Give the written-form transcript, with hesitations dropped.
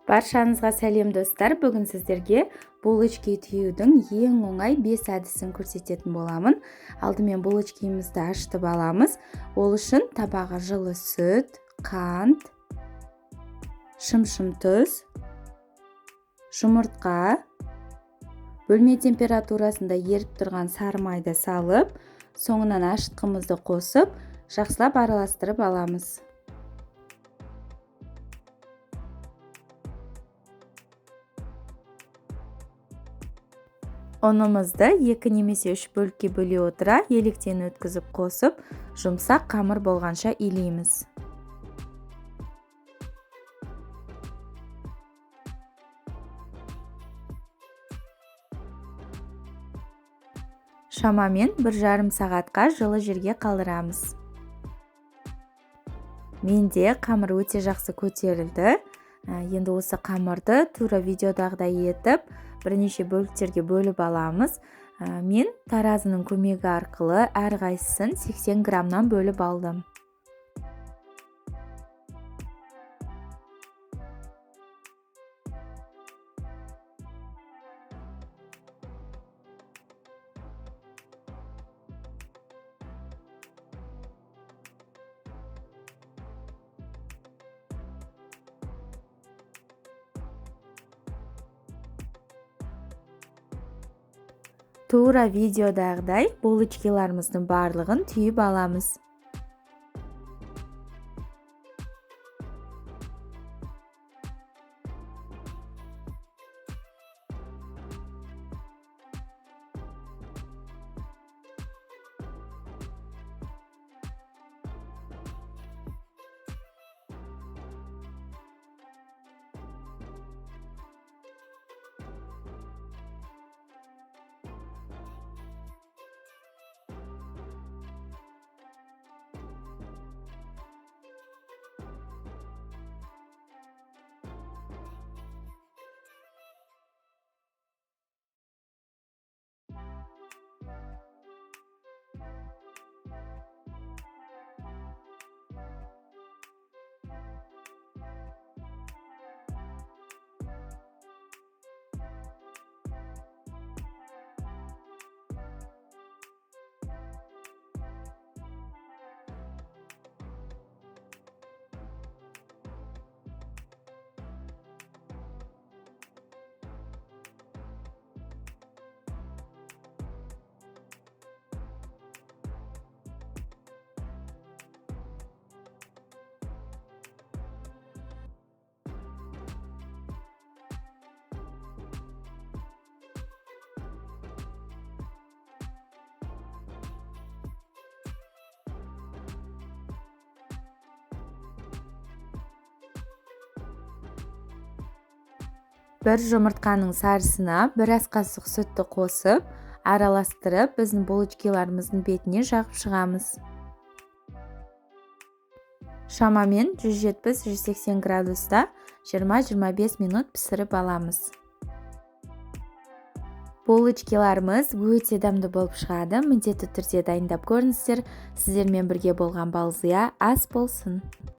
Баршаңызға сәлем достар. Бүгін сіздерге булочки түюдің ең оңай 5 әдісін көрсететін боламын. Алдымен булочкимізді ашытып аламыз. Ол үшін табаға жылы сүт, қант, шым-шым тұз, жұмыртқа, бөлме температурасында еріп тұрған сары майды салып, соңынан ашытқымызды қосып, жақсылап араластырып аламыз. Ұнымызды 2 немесе 3 бөлікке бөле отыра, електен өткізіп қосып, жұмсақ қамыр болғанша илейміз. Шамамен 1,5 сағатқа жылы жерге қалдырамыз. Менде қамыр өте жақсы көтерілді. Енді осы қамырды тура видеодағыдай етіп, бірнеше бөліктерге бөліп аламыз. Мен таразының көмегі арқылы әрқайсысын 80 граммнан бөліп алдым. Тура видеодағыдай булочкаларымыздың барлығын түйіп аламыз. Бір жұмыртқаның сарысына 1 ас қасық сүтті қосып, араластырып, біздің булочкаларымыздың бетіне жағып шығамыз. Шамамен 170-180 градуста 20-25 минут пісіріп аламыз. Булочкаларымыз өте дәмді болып шығады. Міндетті түрде дайындап көріңіздер. Сіздермен бірге болған Балзия ас болсын.